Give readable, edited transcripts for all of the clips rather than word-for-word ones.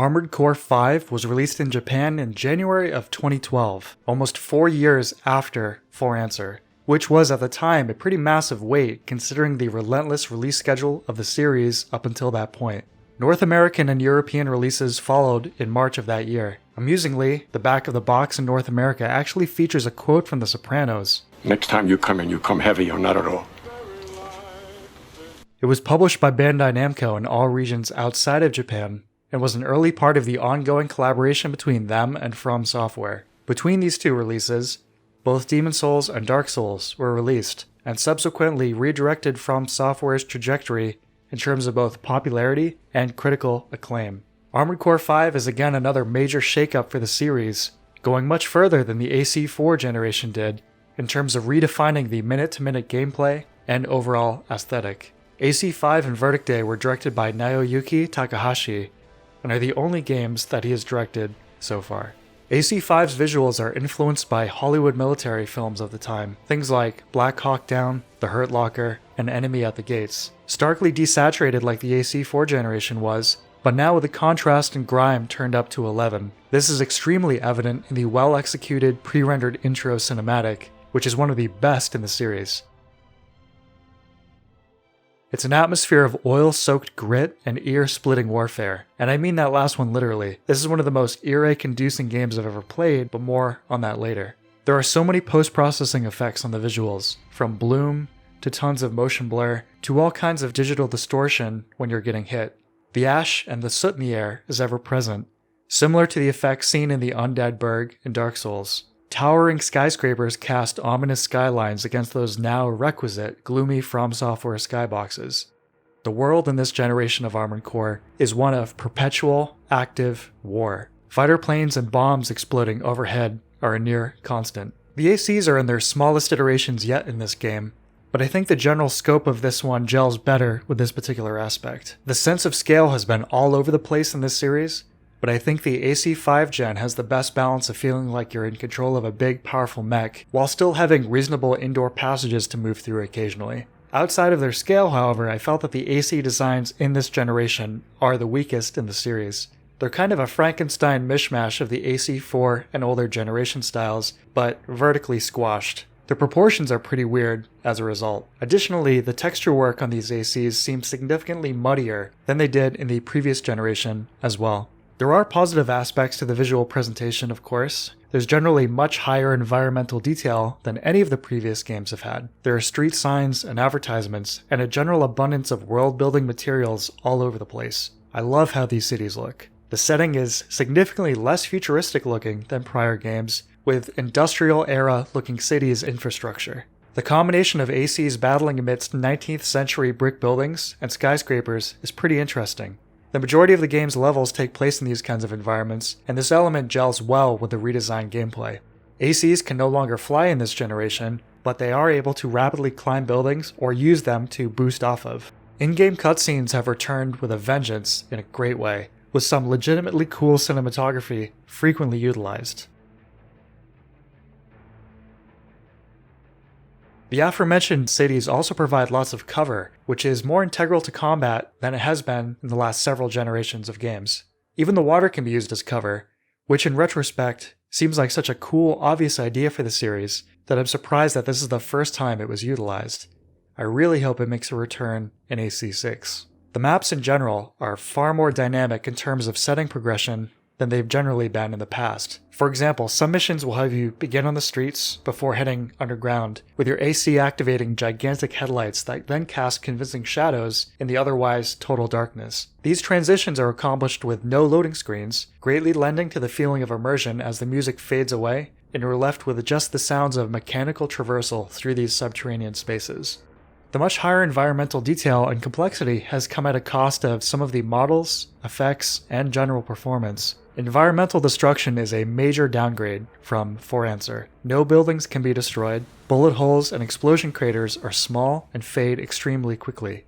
Armored Core 5 was released in Japan in January of 2012, almost 4 years after For Answer, which was at the time a pretty massive wait considering the relentless release schedule of the series up until that point. North American and European releases followed in March of that year. Amusingly, the back of the box in North America actually features a quote from The Sopranos. "Next time you come in, you come heavy or not at all." It was published by Bandai Namco in all regions outside of Japan, and was an early part of the ongoing collaboration between them and From Software. Between these two releases, both Demon's Souls and Dark Souls were released, and subsequently redirected From Software's trajectory in terms of both popularity and critical acclaim. Armored Core 5 is again another major shakeup for the series, going much further than the AC4 generation did in terms of redefining the minute-to-minute gameplay and overall aesthetic. AC5 and Verdict Day were directed by Naoyuki Takahashi, and are the only games that he has directed so far. AC5's visuals are influenced by Hollywood military films of the time, things like Black Hawk Down, The Hurt Locker, and Enemy at the Gates. Starkly desaturated like the AC4 generation was, but now with the contrast and grime turned up to 11. This is extremely evident in the well-executed pre-rendered intro cinematic, which is one of the best in the series. It's an atmosphere of oil-soaked grit and ear-splitting warfare, and I mean that last one literally. This is one of the most earache-inducing games I've ever played, but more on that later. There are so many post-processing effects on the visuals, from bloom, to tons of motion blur, to all kinds of digital distortion when you're getting hit. The ash and the soot in the air is ever present, similar to the effects seen in the Undead Burg in Dark Souls. Towering skyscrapers cast ominous skylines against those now requisite, gloomy From Software skyboxes. The world in this generation of Armored Core is one of perpetual, active war. Fighter planes and bombs exploding overhead are a near constant. The ACs are in their smallest iterations yet in this game, but I think the general scope of this one gels better with this particular aspect. The sense of scale has been all over the place in this series, but I think the AC5 gen has the best balance of feeling like you're in control of a big, powerful mech, while still having reasonable indoor passages to move through occasionally. Outside of their scale, however, I felt that the AC designs in this generation are the weakest in the series. They're kind of a Frankenstein mishmash of the AC4 and older generation styles, but vertically squashed. The proportions are pretty weird as a result. Additionally, the texture work on these ACs seems significantly muddier than they did in the previous generation as well. There are positive aspects to the visual presentation, of course. There's generally much higher environmental detail than any of the previous games have had. There are street signs and advertisements, and a general abundance of world-building materials all over the place. I love how these cities look. The setting is significantly less futuristic looking than prior games, with industrial-era looking cities infrastructure. The combination of ACs battling amidst 19th century brick buildings and skyscrapers is pretty interesting. The majority of the game's levels take place in these kinds of environments, and this element gels well with the redesigned gameplay. ACs can no longer fly in this generation, but they are able to rapidly climb buildings or use them to boost off of. In-game cutscenes have returned with a vengeance in a great way, with some legitimately cool cinematography frequently utilized. The aforementioned cities also provide lots of cover, which is more integral to combat than it has been in the last several generations of games. Even the water can be used as cover, which in retrospect seems like such a cool, obvious idea for the series that I'm surprised that this is the first time it was utilized. I really hope it makes a return in AC6. The maps in general are far more dynamic in terms of setting progression than they've generally been in the past. For example, some missions will have you begin on the streets before heading underground, with your AC activating gigantic headlights that then cast convincing shadows in the otherwise total darkness. These transitions are accomplished with no loading screens, greatly lending to the feeling of immersion as the music fades away, and you're left with just the sounds of mechanical traversal through these subterranean spaces. The much higher environmental detail and complexity has come at a cost of some of the models, effects, and general performance. Environmental destruction is a major downgrade from For Answer. No buildings can be destroyed, bullet holes and explosion craters are small and fade extremely quickly.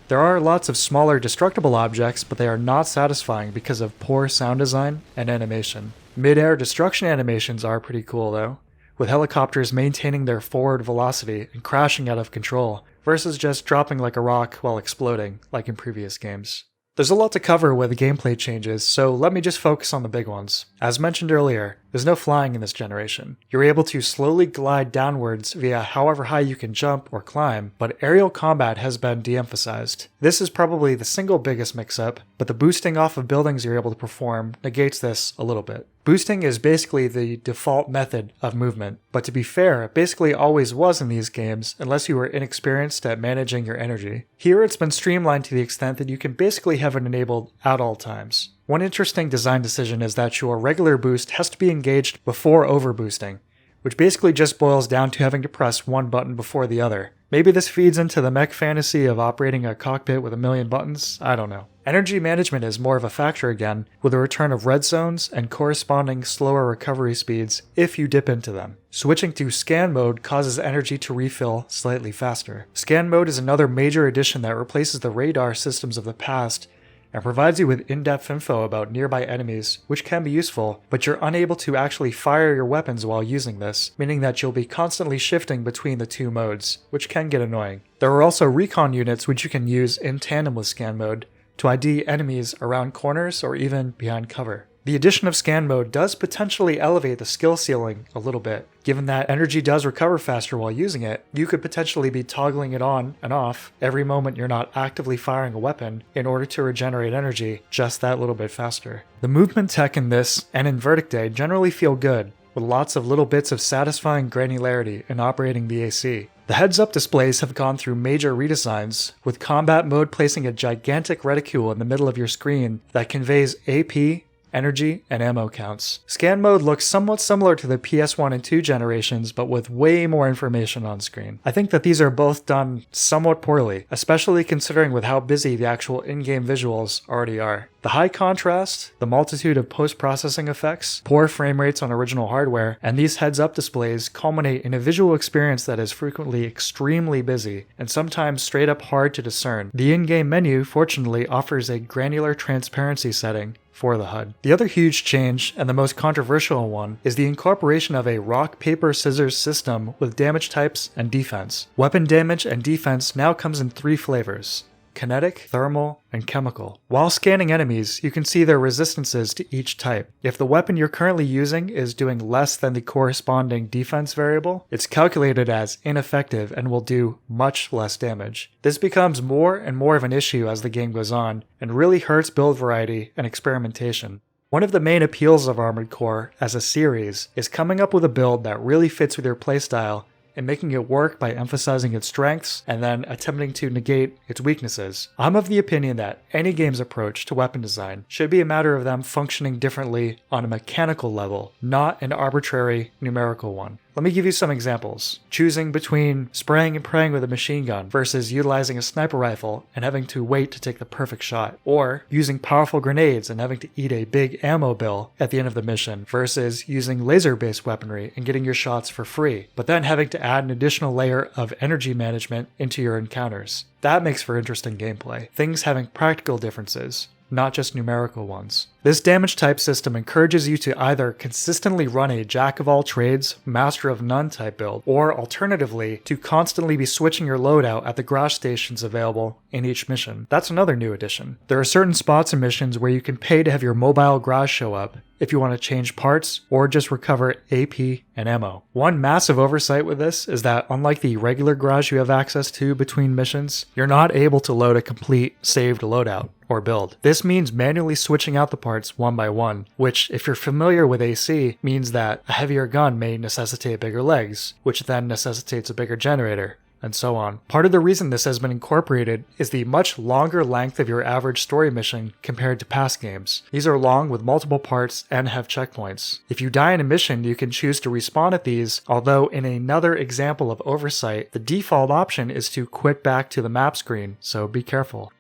There are lots of smaller destructible objects, but they are not satisfying because of poor sound design and animation. Mid-air destruction animations are pretty cool though, with helicopters maintaining their forward velocity and crashing out of control, versus just dropping like a rock while exploding, like in previous games. There's a lot to cover with the gameplay changes, so let me just focus on the big ones. As mentioned earlier, there's no flying in this generation. You're able to slowly glide downwards via however high you can jump or climb, but aerial combat has been de-emphasized. This is probably the single biggest mix-up, but the boosting off of buildings you're able to perform negates this a little bit. Boosting is basically the default method of movement, but to be fair, it basically always was in these games unless you were inexperienced at managing your energy. Here it's been streamlined to the extent that you can basically have it enabled at all times. One interesting design decision is that your regular boost has to be engaged before overboosting, which basically just boils down to having to press one button before the other. Maybe this feeds into the mech fantasy of operating a cockpit with a million buttons, I don't know. Energy management is more of a factor again, with the return of red zones and corresponding slower recovery speeds if you dip into them. Switching to scan mode causes energy to refill slightly faster. Scan mode is another major addition that replaces the radar systems of the past and provides you with in-depth info about nearby enemies, which can be useful, but you're unable to actually fire your weapons while using this, meaning that you'll be constantly shifting between the two modes, which can get annoying. There are also recon units which you can use in tandem with scan mode to ID enemies around corners or even behind cover. The addition of scan mode does potentially elevate the skill ceiling a little bit. Given that energy does recover faster while using it, you could potentially be toggling it on and off every moment you're not actively firing a weapon in order to regenerate energy just that little bit faster. The movement tech in this and in Verdict Day generally feel good, with lots of little bits of satisfying granularity in operating the AC. The heads-up displays have gone through major redesigns, with combat mode placing a gigantic reticule in the middle of your screen that conveys AP, energy, and ammo counts. Scan mode looks somewhat similar to the PS1 and 2 generations, but with way more information on screen. I think that these are both done somewhat poorly, especially considering with how busy the actual in-game visuals already are. The high contrast, the multitude of post-processing effects, poor frame rates on original hardware, and these heads-up displays culminate in a visual experience that is frequently extremely busy, and sometimes straight up hard to discern. The in-game menu, fortunately, offers a granular transparency setting for the HUD. The other huge change, and the most controversial one, is the incorporation of a rock, paper, scissors system with damage types and defense. Weapon damage and defense now comes in 3 flavors: kinetic, thermal, and chemical. While scanning enemies, you can see their resistances to each type. If the weapon you're currently using is doing less than the corresponding defense variable, it's calculated as ineffective and will do much less damage. This becomes more and more of an issue as the game goes on, and really hurts build variety and experimentation. One of the main appeals of Armored Core as a series is coming up with a build that really fits with your playstyle and making it work by emphasizing its strengths and then attempting to negate its weaknesses. I'm of the opinion that any game's approach to weapon design should be a matter of them functioning differently on a mechanical level, not an arbitrary numerical one. Let me give you some examples. Choosing between spraying and praying with a machine gun versus utilizing a sniper rifle and having to wait to take the perfect shot. Or using powerful grenades and having to eat a big ammo bill at the end of the mission versus using laser-based weaponry and getting your shots for free, but then having to add an additional layer of energy management into your encounters. That makes for interesting gameplay. Things having practical differences, not just numerical ones. This damage type system encourages you to either consistently run a jack-of-all-trades, master-of-none type build, or alternatively, to constantly be switching your loadout at the garage stations available in each mission. That's another new addition. There are certain spots in missions where you can pay to have your mobile garage show up if you want to change parts or just recover AP and ammo. One massive oversight with this is that unlike the regular garage you have access to between missions, you're not able to load a complete saved loadout or build. This means manually switching out the parts one by one, which, if you're familiar with AC, means that a heavier gun may necessitate bigger legs, which then necessitates a bigger generator, and so on. Part of the reason this has been incorporated is the much longer length of your average story mission compared to past games. These are long with multiple parts and have checkpoints. If you die in a mission, you can choose to respawn at these, although in another example of oversight, the default option is to quit back to the map screen, so be careful.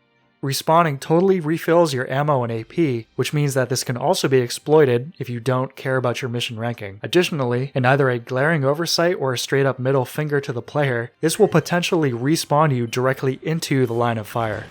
Respawning totally refills your ammo and AP, which means that this can also be exploited if you don't care about your mission ranking. Additionally, in either a glaring oversight or a straight up middle finger to the player, this will potentially respawn you directly into the line of fire.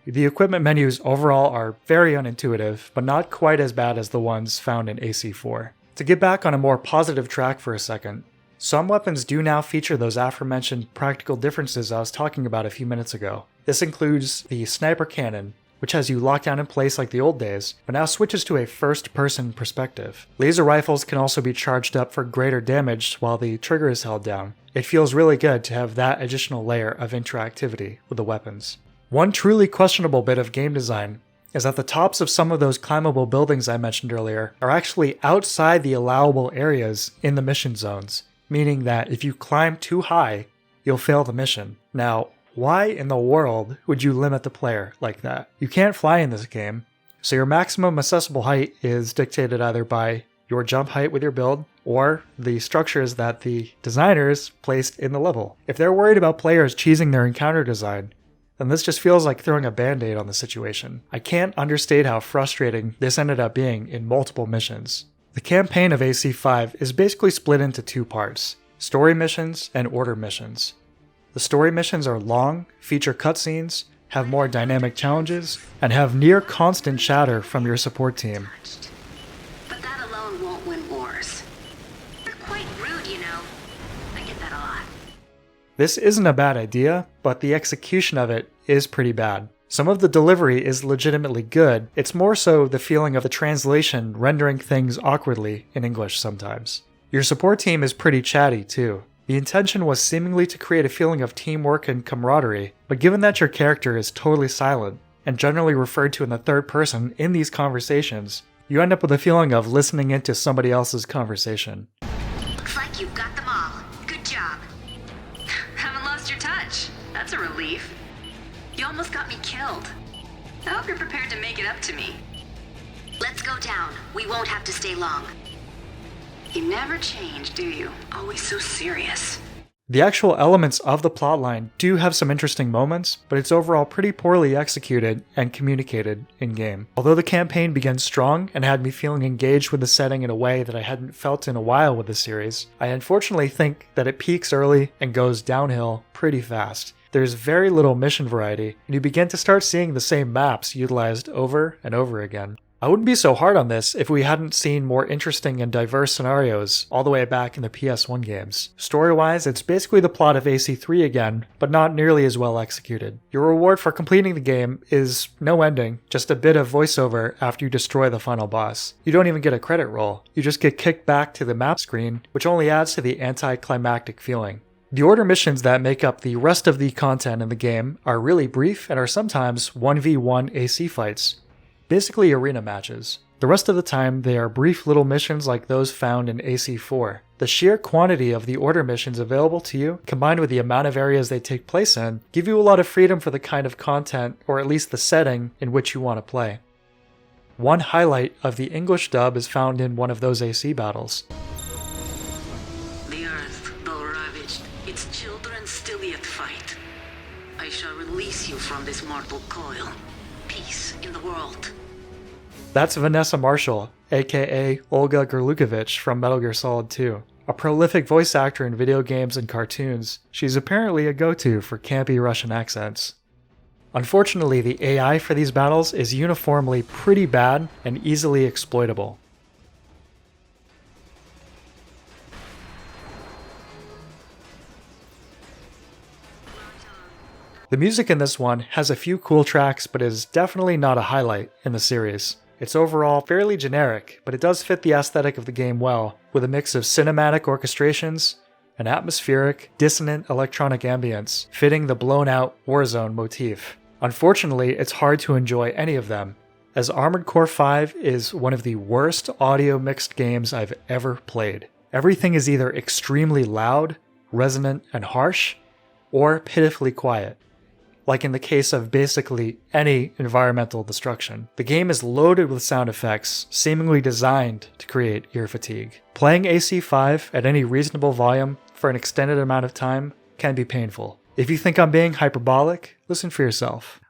The equipment menus overall are very unintuitive, but not quite as bad as the ones found in AC4. To get back on a more positive track for a second, some weapons do now feature those aforementioned practical differences I was talking about a few minutes ago. This includes the sniper cannon, which has you locked down in place like the old days, but now switches to a first-person perspective. Laser rifles can also be charged up for greater damage while the trigger is held down. It feels really good to have that additional layer of interactivity with the weapons. One truly questionable bit of game design is that the tops of some of those climbable buildings I mentioned earlier are actually outside the allowable areas in the mission zones, meaning that if you climb too high, you'll fail the mission. Now, why in the world would you limit the player like that? You can't fly in this game, so your maximum accessible height is dictated either by your jump height with your build or the structures that the designers placed in the level. If they're worried about players cheesing their encounter design, then this just feels like throwing a band-aid on the situation. I can't understate how frustrating this ended up being in multiple missions. The campaign of AC5 is basically split into two parts: story missions and order missions. The story missions are long, feature cutscenes, have more dynamic challenges, and have near constant chatter from your support team. But that alone won't win wars. You're quite rude, you know. I get that a lot. This isn't a bad idea, but the execution of it is pretty bad. Some of the delivery is legitimately good, it's more so the feeling of the translation rendering things awkwardly in English sometimes. Your support team is pretty chatty too. The intention was seemingly to create a feeling of teamwork and camaraderie, but given that your character is totally silent, and generally referred to in the third person in these conversations, you end up with a feeling of listening into somebody else's conversation. Looks like you've got them all. Good job. Haven't lost your touch. That's a relief. You almost got me killed. I hope you're prepared to make it up to me. Let's go down. We won't have to stay long. You never change, do you? Always so serious. The actual elements of the plotline do have some interesting moments, but it's overall pretty poorly executed and communicated in-game. Although the campaign began strong and had me feeling engaged with the setting in a way that I hadn't felt in a while with the series, I unfortunately think that it peaks early and goes downhill pretty fast. There's very little mission variety, and you begin to start seeing the same maps utilized over and over again. I wouldn't be so hard on this if we hadn't seen more interesting and diverse scenarios all the way back in the PS1 games. Story-wise, it's basically the plot of AC3 again, but not nearly as well executed. Your reward for completing the game is no ending, just a bit of voiceover after you destroy the final boss. You don't even get a credit roll, you just get kicked back to the map screen, which only adds to the anticlimactic feeling. The order missions that make up the rest of the content in the game are really brief and are sometimes 1v1 AC fights. Basically arena matches. The rest of the time, they are brief little missions like those found in AC4. The sheer quantity of the order missions available to you, combined with the amount of areas they take place in, give you a lot of freedom for the kind of content, or at least the setting, in which you want to play. One highlight of the English dub is found in one of those AC battles. The earth, though ravaged, its children still yet fight. I shall release you from this mortal coil. Peace in the world. That's Vanessa Marshall, aka Olga Gerlukovich from Metal Gear Solid 2. A prolific voice actor in video games and cartoons, she's apparently a go-to for campy Russian accents. Unfortunately, the AI for these battles is uniformly pretty bad and easily exploitable. The music in this one has a few cool tracks, but is definitely not a highlight in the series. It's overall fairly generic, but it does fit the aesthetic of the game well, with a mix of cinematic orchestrations and atmospheric, dissonant electronic ambience, fitting the blown-out Warzone motif. Unfortunately, it's hard to enjoy any of them, as Armored Core 5 is one of the worst audio mixed games I've ever played. Everything is either extremely loud, resonant, and harsh, or pitifully quiet. Like in the case of basically any environmental destruction. The game is loaded with sound effects, seemingly designed to create ear fatigue. Playing AC5 at any reasonable volume for an extended amount of time can be painful. If you think I'm being hyperbolic, listen for yourself.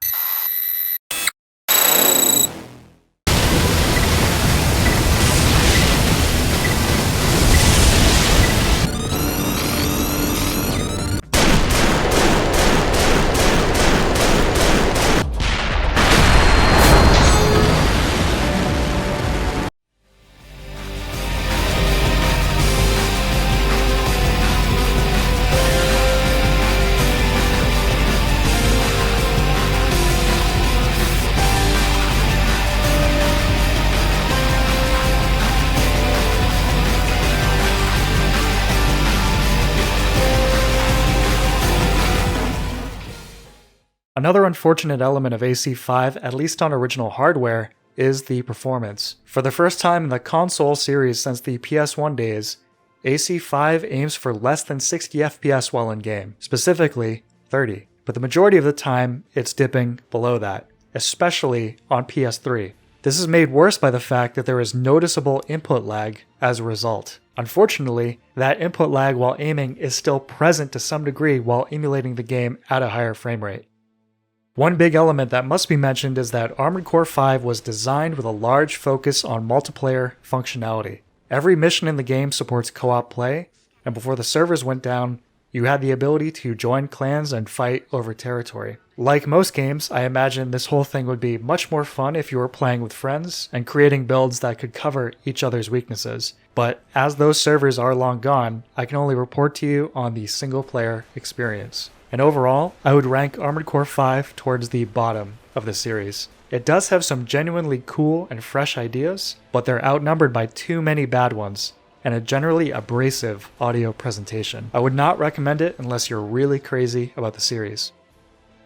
Another unfortunate element of AC5, at least on original hardware, is the performance. For the first time in the console series since the PS1 days, AC5 aims for less than 60 FPS while in game, specifically 30. But the majority of the time, it's dipping below that, especially on PS3. This is made worse by the fact that there is noticeable input lag as a result. Unfortunately, that input lag while aiming is still present to some degree while emulating the game at a higher frame rate. One big element that must be mentioned is that Armored Core 5 was designed with a large focus on multiplayer functionality. Every mission in the game supports co-op play, and before the servers went down, you had the ability to join clans and fight over territory. Like most games, I imagine this whole thing would be much more fun if you were playing with friends and creating builds that could cover each other's weaknesses. But as those servers are long gone, I can only report to you on the single-player experience. And overall, I would rank Armored Core 5 towards the bottom of the series. It does have some genuinely cool and fresh ideas, but they're outnumbered by too many bad ones, and a generally abrasive audio presentation. I would not recommend it unless you're really crazy about the series.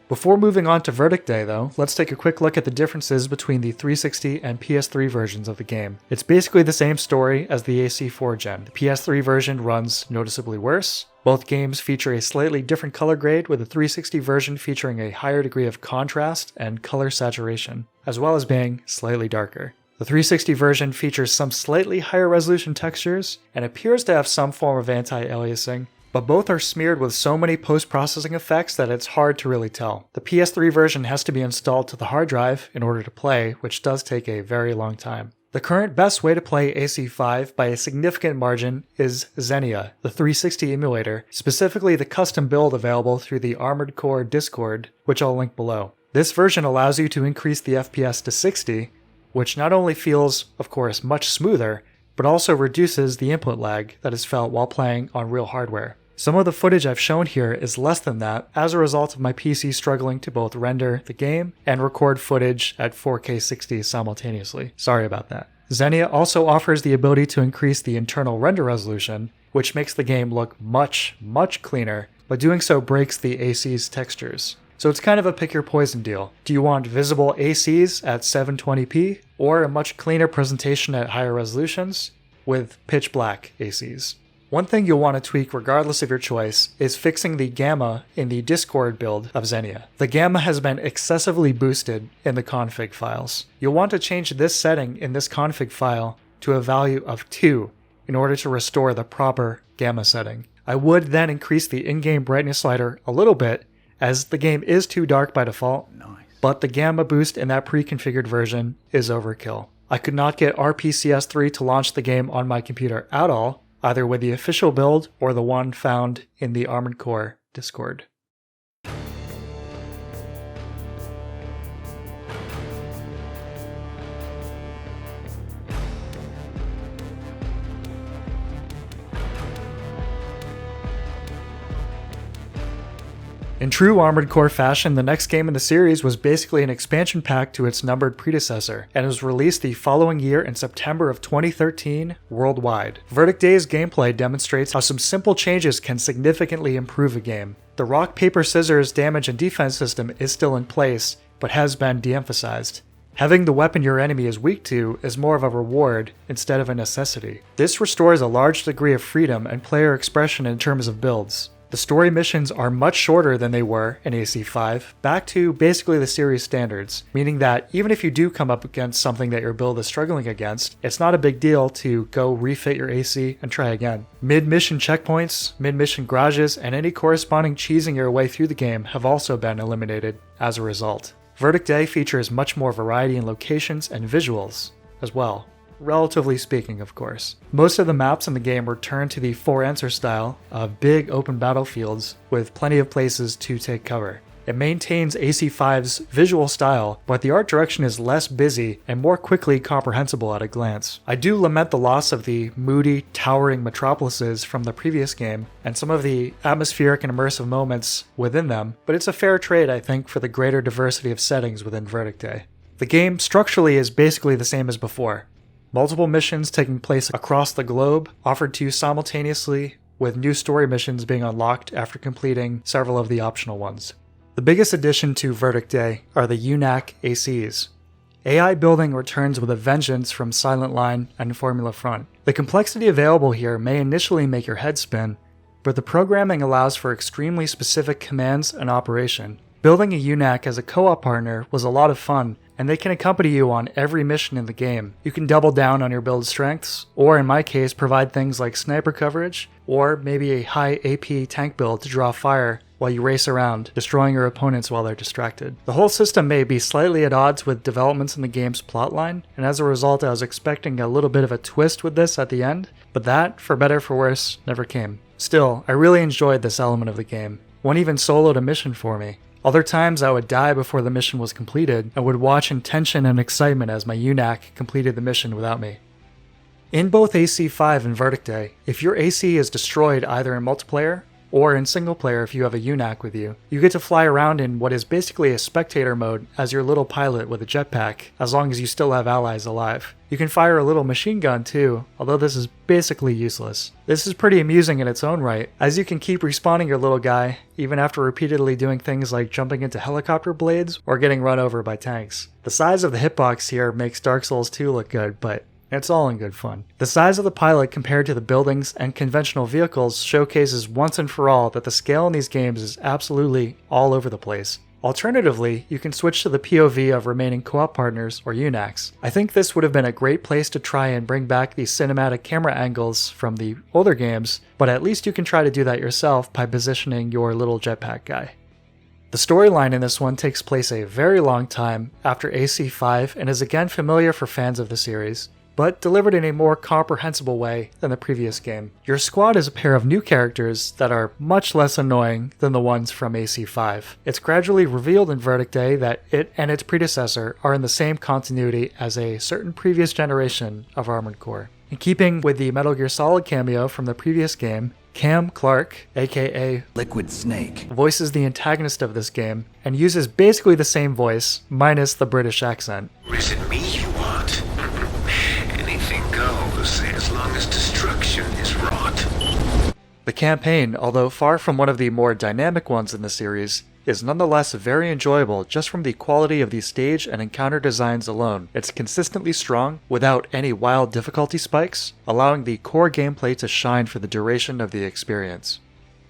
Before moving on to Verdict Day though, let's take a quick look at the differences between the 360 and PS3 versions of the game. It's basically the same story as the AC4 gen. The PS3 version runs noticeably worse. Both games feature a slightly different color grade, with the 360 version featuring a higher degree of contrast and color saturation, as well as being slightly darker. The 360 version features some slightly higher resolution textures and appears to have some form of anti-aliasing, but both are smeared with so many post-processing effects that it's hard to really tell. The PS3 version has to be installed to the hard drive in order to play, which does take a very long time. The current best way to play AC5 by a significant margin is Xenia, the 360 emulator, specifically the custom build available through the Armored Core Discord, which I'll link below. This version allows you to increase the FPS to 60, which not only feels, of course, much smoother, but also reduces the input lag that is felt while playing on real hardware. Some of the footage I've shown here is less than that as a result of my PC struggling to both render the game and record footage at 4K 60 simultaneously. Sorry about that. Xenia also offers the ability to increase the internal render resolution, which makes the game look much cleaner, but doing so breaks the AC's textures. So it's kind of a pick your poison deal. Do you want visible ACs at 720p, or a much cleaner presentation at higher resolutions with pitch black ACs? One thing you'll want to tweak regardless of your choice is fixing the gamma in the Discord build of Xenia. The gamma has been excessively boosted in the config files. You'll want to change this setting in this config file to a value of 2 in order to restore the proper gamma setting. I would then increase the in-game brightness slider a little bit, as the game is too dark by default, but the gamma boost in that pre-configured version is overkill. I could not get RPCS3 to launch the game on my computer at all, either with the official build or the one found in the Armored Core Discord. In true Armored Core fashion, the next game in the series was basically an expansion pack to its numbered predecessor, and was released the following year in September of 2013 worldwide. Verdict Day's gameplay demonstrates how some simple changes can significantly improve a game. The rock, paper, scissors damage and defense system is still in place, but has been de-emphasized. Having the weapon your enemy is weak to is more of a reward instead of a necessity. This restores a large degree of freedom and player expression in terms of builds. The story missions are much shorter than they were in AC5, back to basically the series standards, meaning that even if you do come up against something that your build is struggling against, it's not a big deal to go refit your AC and try again. Mid-mission checkpoints, mid-mission garages, and any corresponding cheesing your way through the game have also been eliminated as a result. Verdict Day features much more variety in locations and visuals as well. Relatively speaking, of course. Most of the maps in the game return to the For Answer style of big open battlefields with plenty of places to take cover. It maintains AC5's visual style, but the art direction is less busy and more quickly comprehensible at a glance. I do lament the loss of the moody, towering metropolises from the previous game, and some of the atmospheric and immersive moments within them, but it's a fair trade, I think, for the greater diversity of settings within Verdict Day. The game structurally is basically the same as before. Multiple missions taking place across the globe, offered to you simultaneously, with new story missions being unlocked after completing several of the optional ones. The biggest addition to Verdict Day are the UNAC ACs. AI building returns with a vengeance from Silent Line and Formula Front. The complexity available here may initially make your head spin, but the programming allows for extremely specific commands and operation. Building a UNAC as a co-op partner was a lot of fun, and they can accompany you on every mission in the game. You can double down on your build strengths, or in my case provide things like sniper coverage, or maybe a high AP tank build to draw fire while you race around, destroying your opponents while they're distracted. The whole system may be slightly at odds with developments in the game's plotline, and as a result I was expecting a little bit of a twist with this at the end, but that, for better or for worse, never came. Still, I really enjoyed this element of the game. One even soloed a mission for me. Other times I would die before the mission was completed, and would watch in tension and excitement as my UNAC completed the mission without me. In both AC5 and Verdict Day, if your AC is destroyed either in multiplayer, or in single player if you have a UNAC with you, you get to fly around in what is basically a spectator mode as your little pilot with a jetpack, as long as you still have allies alive. You can fire a little machine gun too, although this is basically useless. This is pretty amusing in its own right, as you can keep respawning your little guy, even after repeatedly doing things like jumping into helicopter blades or getting run over by tanks. The size of the hitbox here makes Dark Souls 2 look good, but it's all in good fun. The size of the pilot compared to the buildings and conventional vehicles showcases once and for all that the scale in these games is absolutely all over the place. Alternatively, you can switch to the POV of remaining co-op partners or UNACs. I think this would have been a great place to try and bring back the cinematic camera angles from the older games, but at least you can try to do that yourself by positioning your little jetpack guy. The storyline in this one takes place a very long time after AC5 and is again familiar for fans of the series, but delivered in a more comprehensible way than the previous game. Your squad is a pair of new characters that are much less annoying than the ones from AC5. It's gradually revealed in Verdict Day that it and its predecessor are in the same continuity as a certain previous generation of Armored Core. In keeping with the Metal Gear Solid cameo from the previous game, Cam Clark, aka Liquid Snake, voices the antagonist of this game and uses basically the same voice, minus the British accent. Is it me you want? Anything goes, as long as destruction is wrought. The campaign, although far from one of the more dynamic ones in the series, is nonetheless very enjoyable just from the quality of the stage and encounter designs alone. It's consistently strong, without any wild difficulty spikes, allowing the core gameplay to shine for the duration of the experience.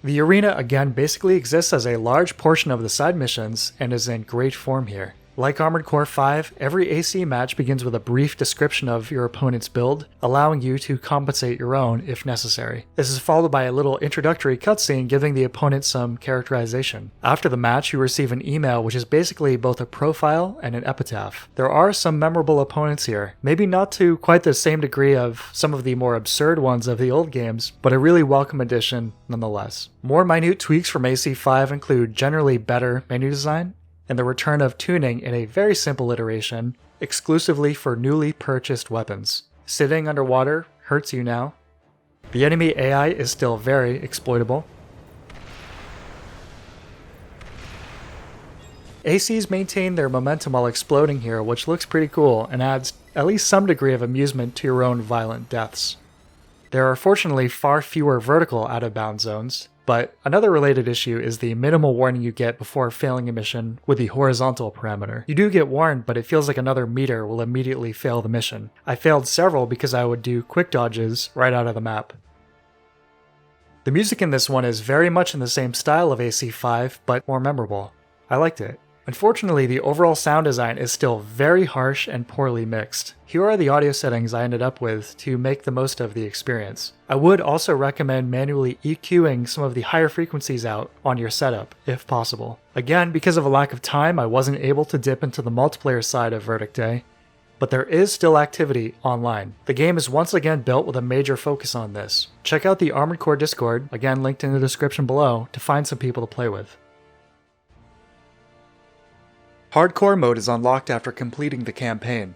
The arena again basically exists as a large portion of the side missions and is in great form here. Like Armored Core 5, every AC match begins with a brief description of your opponent's build, allowing you to compensate your own if necessary. This is followed by a little introductory cutscene giving the opponent some characterization. After the match, you receive an email which is basically both a profile and an epitaph. There are some memorable opponents here, maybe not to quite the same degree of some of the more absurd ones of the old games, but a really welcome addition nonetheless. More minute tweaks from AC5 include generally better menu design, and the return of tuning in a very simple iteration, exclusively for newly purchased weapons. Sitting underwater hurts you now. The enemy AI is still very exploitable. ACs maintain their momentum while exploding here, which looks pretty cool and adds at least some degree of amusement to your own violent deaths. There are fortunately far fewer vertical out-of-bounds zones, but another related issue is the minimal warning you get before failing a mission with the horizontal parameter. You do get warned, but it feels like another meter will immediately fail the mission. I failed several because I would do quick dodges right out of the map. The music in this one is very much in the same style of AC5, but more memorable. I liked it. Unfortunately, the overall sound design is still very harsh and poorly mixed. Here are the audio settings I ended up with to make the most of the experience. I would also recommend manually EQing some of the higher frequencies out on your setup, if possible. Again, because of a lack of time, I wasn't able to dip into the multiplayer side of Verdict Day, but there is still activity online. The game is once again built with a major focus on this. Check out the Armored Core Discord, again linked in the description below, to find some people to play with. Hardcore mode is unlocked after completing the campaign.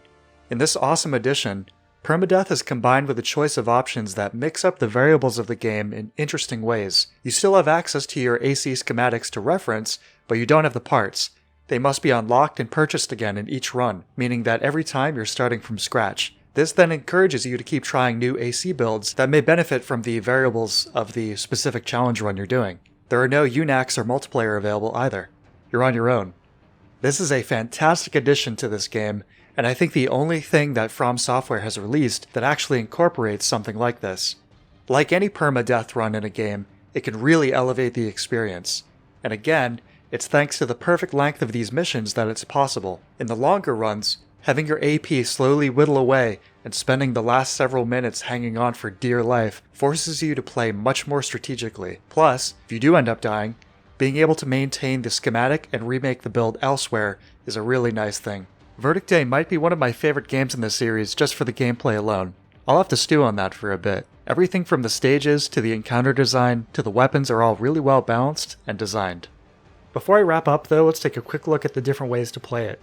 In this awesome addition, permadeath is combined with a choice of options that mix up the variables of the game in interesting ways. You still have access to your AC schematics to reference, but you don't have the parts. They must be unlocked and purchased again in each run, meaning that every time you're starting from scratch. This then encourages you to keep trying new AC builds that may benefit from the variables of the specific challenge run you're doing. There are no UNACs or multiplayer available either. you're on your own. This is a fantastic addition to this game, and I think the only thing that From Software has released that actually incorporates something like this. Like any permadeath run in a game, it can really elevate the experience. And again, it's thanks to the perfect length of these missions that it's possible. In the longer runs, having your AP slowly whittle away and spending the last several minutes hanging on for dear life forces you to play much more strategically. Plus, if you do end up dying, being able to maintain the schematic and remake the build elsewhere is a really nice thing. Verdict Day might be one of my favorite games in this series just for the gameplay alone. I'll have to stew on that for a bit. Everything from the stages to the encounter design to the weapons are all really well balanced and designed. Before I wrap up though, let's take a quick look at the different ways to play it.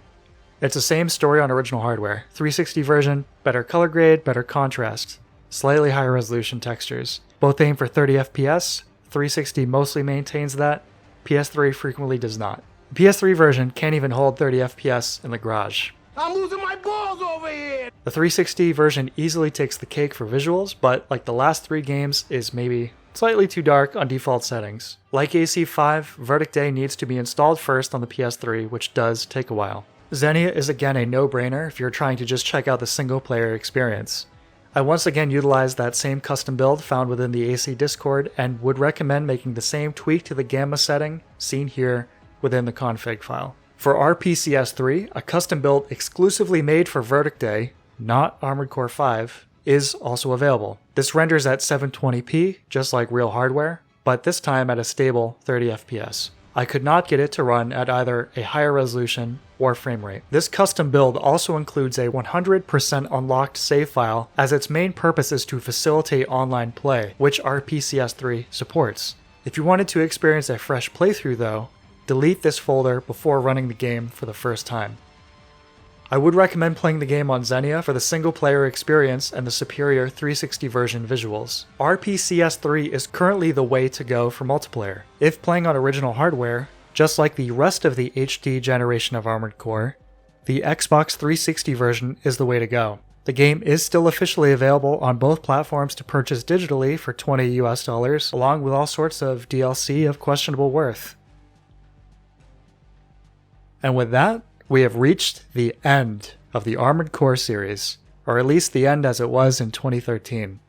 It's the same story on original hardware. 360 version, better color grade, better contrast, slightly higher resolution textures. Both aim for 30 FPS, 360 mostly maintains that, PS3 frequently does not. The PS3 version can't even hold 30 FPS in the garage. I'm losing my balls over here! The 360 version easily takes the cake for visuals, but like the last 3 games is maybe slightly too dark on default settings. Like AC5, Verdict Day needs to be installed first on the PS3, which does take a while. Xenia is again a no-brainer if you're trying to just check out the single-player experience. I once again utilized that same custom build found within the AC Discord and would recommend making the same tweak to the gamma setting seen here within the config file. For RPCS3, a custom build exclusively made for Verdict Day, not Armored Core 5, is also available. This renders at 720p, just like real hardware, but this time at a stable 30 FPS. I could not get it to run at either a higher resolution or frame rate. This custom build also includes a 100% unlocked save file, as its main purpose is to facilitate online play, which RPCS3 supports. If you wanted to experience a fresh playthrough though, delete this folder before running the game for the first time. I would recommend playing the game on Xenia for the single-player experience and the superior 360 version visuals. RPCS3 is currently the way to go for multiplayer. If playing on original hardware, just like the rest of the HD generation of Armored Core, the Xbox 360 version is the way to go. The game is still officially available on both platforms to purchase digitally for $20 US, along with all sorts of DLC of questionable worth. And with that, we have reached the end of the Armored Core series, or at least the end as it was in 2013.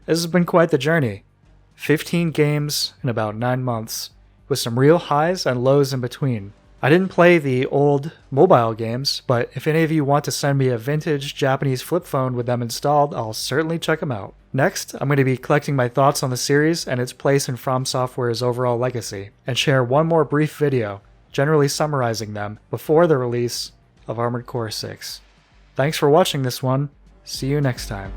This has been quite the journey. 15 games in about 9 months, with some real highs and lows in between. I didn't play the old mobile games, but if any of you want to send me a vintage Japanese flip phone with them installed, I'll certainly check them out. Next, I'm going to be collecting my thoughts on the series and its place in From Software's overall legacy, and share one more brief video generally summarizing them before the release of Armored Core 6. Thanks for watching this one. See you next time.